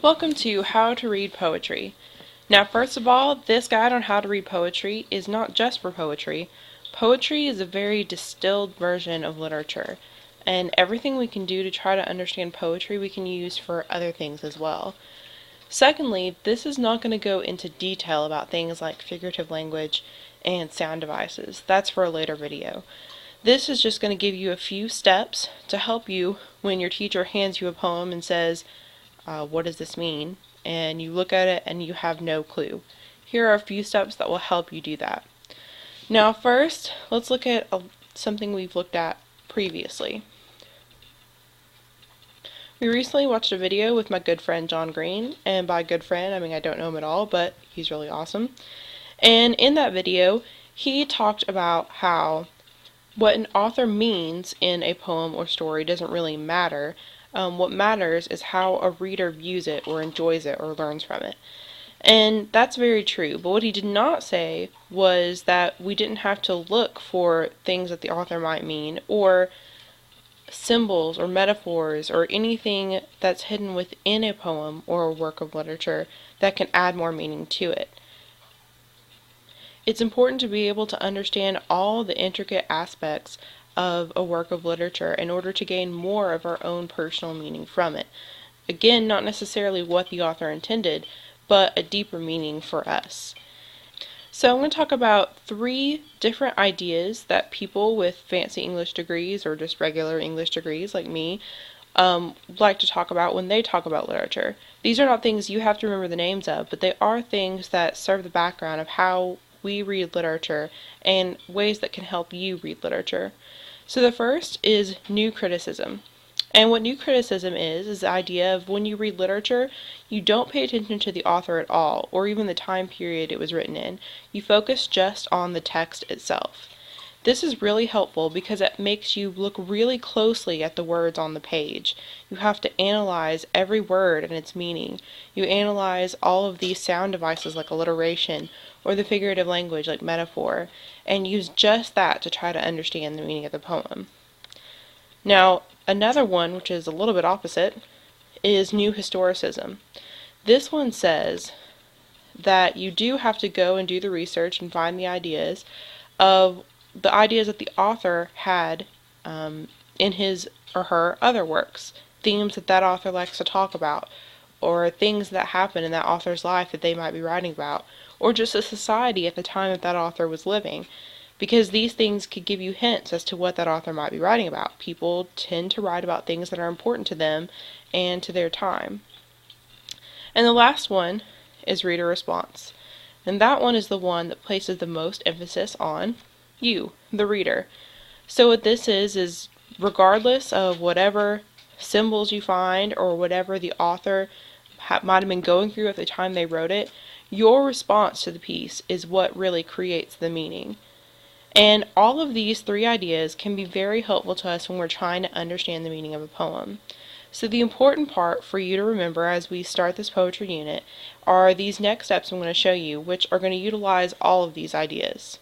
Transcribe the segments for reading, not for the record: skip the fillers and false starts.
Welcome to How to Read Poetry. Now, first of all, this guide on how to read poetry is not just for poetry. Poetry is a very distilled version of literature, and everything we can do to try to understand poetry we can use for other things as well. Secondly, this is not going to go into detail about things like figurative language and sound devices. That's for a later video. This is just going to give you a few steps to help you when your teacher hands you a poem and says, what does this mean? And you look at it and you have no clue. Here are a few steps that will help you do that. Now first, let's look at something we've looked at previously. We recently watched a video with my good friend John Green, and by good friend I mean I don't know him at all, but he's really awesome. And in that video, he talked about how what an author means in a poem or story doesn't really matter. What matters is how a reader views it or enjoys it or learns from it. And that's very true, but what he did not say was that we didn't have to look for things that the author might mean, or symbols or metaphors or anything that's hidden within a poem or a work of literature that can add more meaning to it. It's important to be able to understand all the intricate aspects of a work of literature in order to gain more of our own personal meaning from it. Again, not necessarily what the author intended, but a deeper meaning for us. So I'm going to talk about 3 different ideas that people with fancy English degrees or just regular English degrees like me like to talk about when they talk about literature. These are not things you have to remember the names of, but they are things that serve the background of how we read literature and ways that can help you read literature. So the first is new criticism. And what new criticism is the idea of when you read literature, you don't pay attention to the author at all, or even the time period it was written in. You focus just on the text itself. This is really helpful because it makes you look really closely at the words on the page. You have to analyze every word and its meaning. You analyze all of these sound devices like alliteration or the figurative language like metaphor, and use just that to try to understand the meaning of the poem. Now, another one, which is a little bit opposite, is new historicism. This one says that you do have to go and do the research and find the ideas that the author had in his or her other works, themes that author likes to talk about, or things that happen in that author's life that they might be writing about, or just a society at the time that author was living, because these things could give you hints as to what that author might be writing about. People tend to write about things that are important to them and to their time. And the last one is reader response. And that one is the one that places the most emphasis on you, the reader. So what this is regardless of whatever symbols you find or whatever the author might have been going through at the time they wrote it, your response to the piece is what really creates the meaning. And all of these 3 ideas can be very helpful to us when we're trying to understand the meaning of a poem. So the important part for you to remember as we start this poetry unit are these next steps I'm going to show you, which are going to utilize all of these ideas.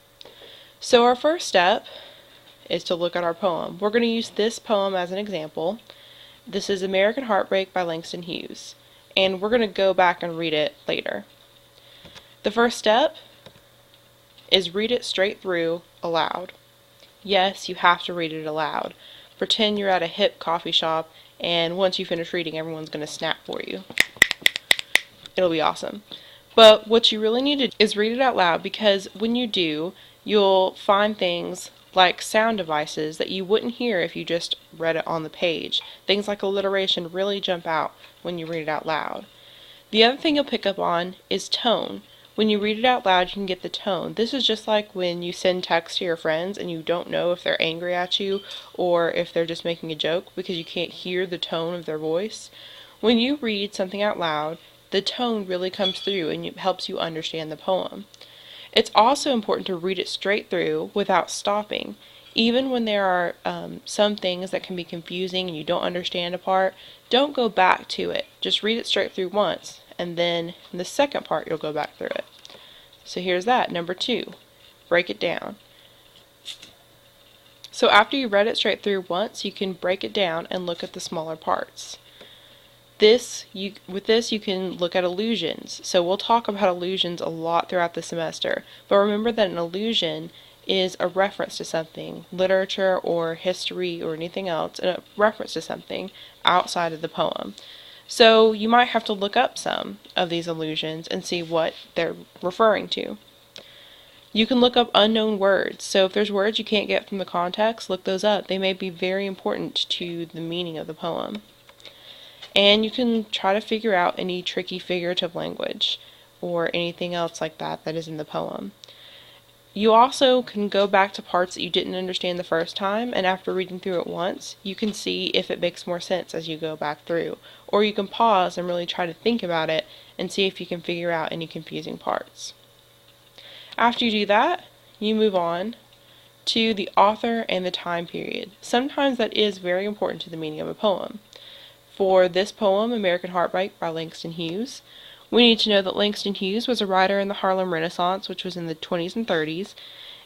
So our first step is to look at our poem. We're going to use this poem as an example. This is American Heartbreak by Langston Hughes, and we're going to go back and read it later. The first step is read it straight through aloud. Yes, you have to read it aloud. Pretend you're at a hip coffee shop, and once you finish reading, everyone's going to snap for you. It'll be awesome. But what you really need to do is read it out loud, because when you do, you'll find things like sound devices that you wouldn't hear if you just read it on the page. Things like alliteration really jump out when you read it out loud. The other thing you'll pick up on is tone. When you read it out loud, you can get the tone. This is just like when you send text to your friends and you don't know if they're angry at you or if they're just making a joke because you can't hear the tone of their voice. When you read something out loud, the tone really comes through and it helps you understand the poem. It's also important to read it straight through without stopping. Even when there are some things that can be confusing and you don't understand a part, don't go back to it. Just read it straight through once, and then in the second part you'll go back through it. So here's that. Number 2, break it down. So after you read it straight through once, you can break it down and look at the smaller parts. With this you can look at illusions. So we'll talk about illusions a lot throughout the semester, but remember that an illusion is a reference to something, literature or history or anything else, and a reference to something outside of the poem. So you might have to look up some of these illusions and see what they're referring to. You can look up unknown words. So if there's words you can't get from the context, look those up. They may be very important to the meaning of the poem. And you can try to figure out any tricky figurative language or anything else like that that is in the poem. You also can go back to parts that you didn't understand the first time, and after reading through it once, you can see if it makes more sense as you go back through. Or you can pause and really try to think about it and see if you can figure out any confusing parts. After you do that, you move on to the author and the time period. Sometimes that is very important to the meaning of a poem. For this poem, American Heartbreak by Langston Hughes, we need to know that Langston Hughes was a writer in the Harlem Renaissance, which was in the 20s and 30s,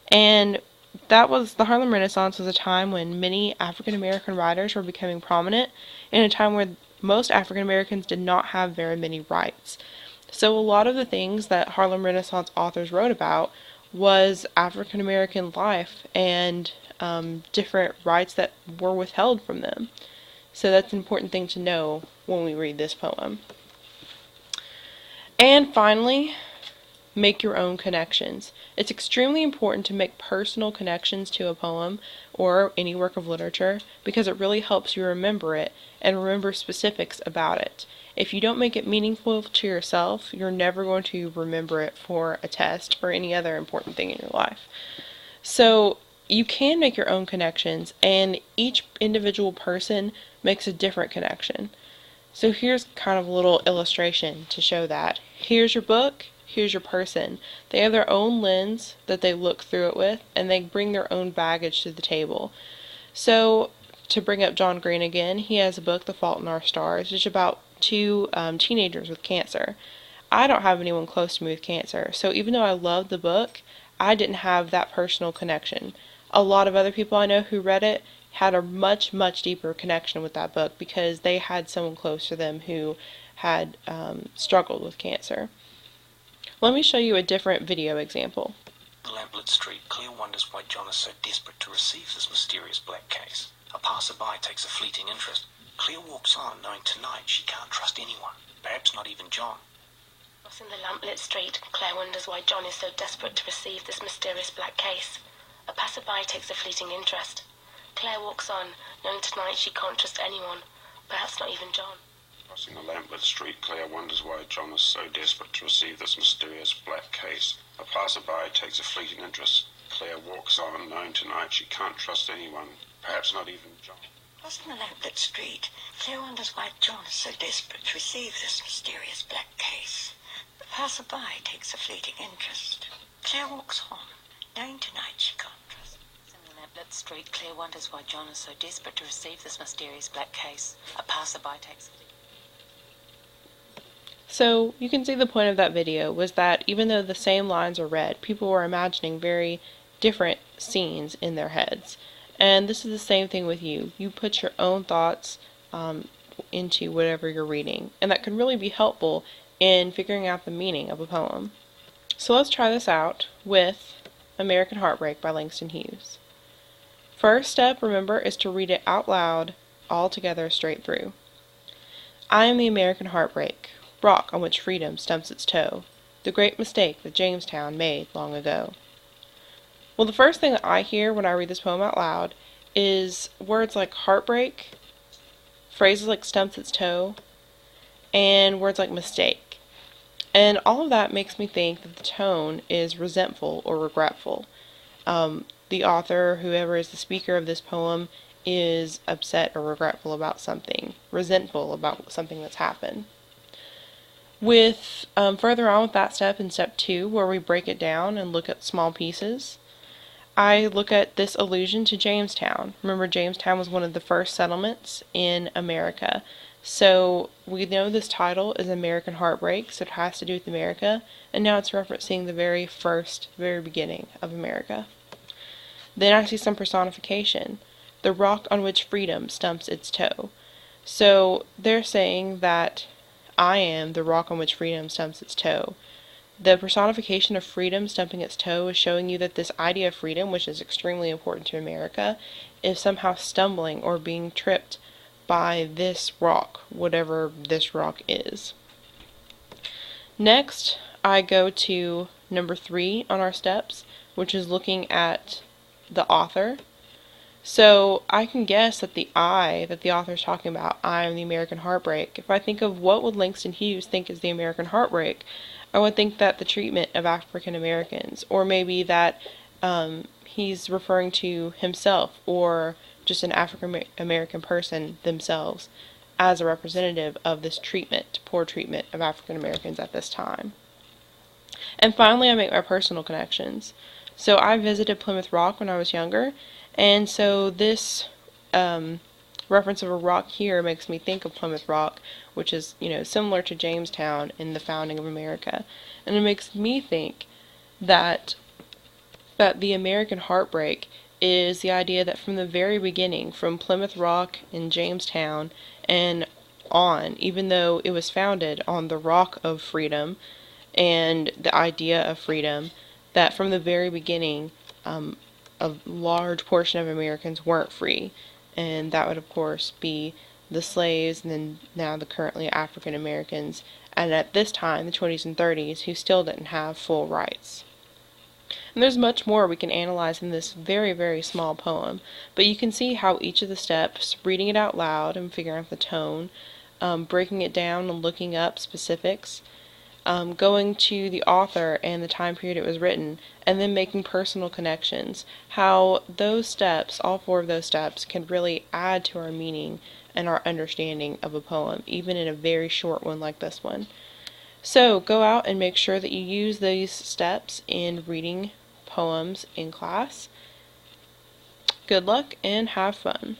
and the Harlem Renaissance was a time when many African American writers were becoming prominent, in a time where most African Americans did not have very many rights. So a lot of the things that Harlem Renaissance authors wrote about was African American life and different rights that were withheld from them. So that's an important thing to know when we read this poem. And finally, make your own connections. It's extremely important to make personal connections to a poem or any work of literature because it really helps you remember it and remember specifics about it. If you don't make it meaningful to yourself, you're never going to remember it for a test or any other important thing in your life. So you can make your own connections, and each individual person makes a different connection. So here's kind of a little illustration to show that. Here's your book, here's your person. They have their own lens that they look through it with, and they bring their own baggage to the table. So, to bring up John Green again, he has a book, The Fault in Our Stars, which is about two teenagers with cancer. I don't have anyone close to me with cancer, so even though I loved the book, I didn't have that personal connection. A lot of other people I know who read it had a much, much deeper connection with that book because they had someone close to them who had struggled with cancer. Let me show you a different video example. The lamplit street, Cleo wonders why John is so desperate to receive this mysterious black case. A passerby takes a fleeting interest. Cleo walks on, knowing tonight she can't trust anyone, perhaps not even John. Crossing the lamplit street, Claire wonders why John is so desperate to receive this mysterious black case. A passerby takes a fleeting interest. Claire walks on, knowing tonight she can't trust anyone, perhaps not even John. Crossing the lamplit street, Claire wonders why John is so desperate to receive this mysterious black case. A passerby takes a fleeting interest. Claire walks on, knowing tonight she can't trust anyone, perhaps not even John. Crossing the lamplit street, Claire wonders why John is so desperate to receive this mysterious black case. The passerby takes a fleeting interest. Claire walks on, knowing tonight she can't trust. In the lamplit street, Claire wonders why John is so desperate to receive this mysterious black case. A passerby takes. So you can see the point of that video was that even though the same lines are read, people were imagining very different scenes in their heads. And this is the same thing with you. You put your own thoughts into whatever you're reading, and that can really be helpful in figuring out the meaning of a poem. So let's try this out with American Heartbreak by Langston Hughes. First step, remember, is to read it out loud, all together, straight through. I am the American Heartbreak, rock on which freedom stumps its toe, the great mistake that Jamestown made long ago. Well, the first thing that I hear when I read this poem out loud is words like heartbreak, phrases like stumps its toe, and words like mistake. And all of that makes me think that the tone is resentful or regretful. The author, whoever is the speaker of this poem, is upset or regretful about something, resentful about something that's happened. With further on with that step in step 2, where we break it down and look at small pieces, I look at this allusion to Jamestown. Remember, Jamestown was one of the first settlements in America. So we know this title is American Heartbreak, so it has to do with America, and now it's referencing the very beginning of America. Then I see some personification, the rock on which freedom stumps its toe. So they're saying that I am the rock on which freedom stumps its toe. The personification of freedom stumping its toe is showing you that this idea of freedom, which is extremely important to America, is somehow stumbling or being tripped by this rock, whatever this rock is. Next, I go to number 3 on our steps, which is looking at the author. So I can guess that the I that the author is talking about, I am the American Heartbreak. If I think of what would Langston Hughes think is the American Heartbreak, I would think that the treatment of African Americans, or maybe that he's referring to himself or just an African American person themselves as a representative of this treatment, poor treatment of African Americans at this time. And finally, I make my personal connections. So I visited Plymouth Rock when I was younger, and so this reference of a rock here makes me think of Plymouth Rock, which is, similar to Jamestown in the founding of America. And it makes me think that the American Heartbreak is the idea that from the very beginning, from Plymouth Rock and Jamestown and on, even though it was founded on the rock of freedom and the idea of freedom, that from the very beginning, a large portion of Americans weren't free. And that would, of course, be the slaves and then now the currently African Americans, and at this time, the 20s and 30s, who still didn't have full rights. And there's much more we can analyze in this very, very small poem, but you can see how each of the steps, reading it out loud and figuring out the tone, breaking it down and looking up specifics, going to the author and the time period it was written, and then making personal connections, how those steps, all 4 of those steps, can really add to our meaning and our understanding of a poem, even in a very short one like this one. So go out and make sure that you use these steps in reading poems in class. Good luck and have fun.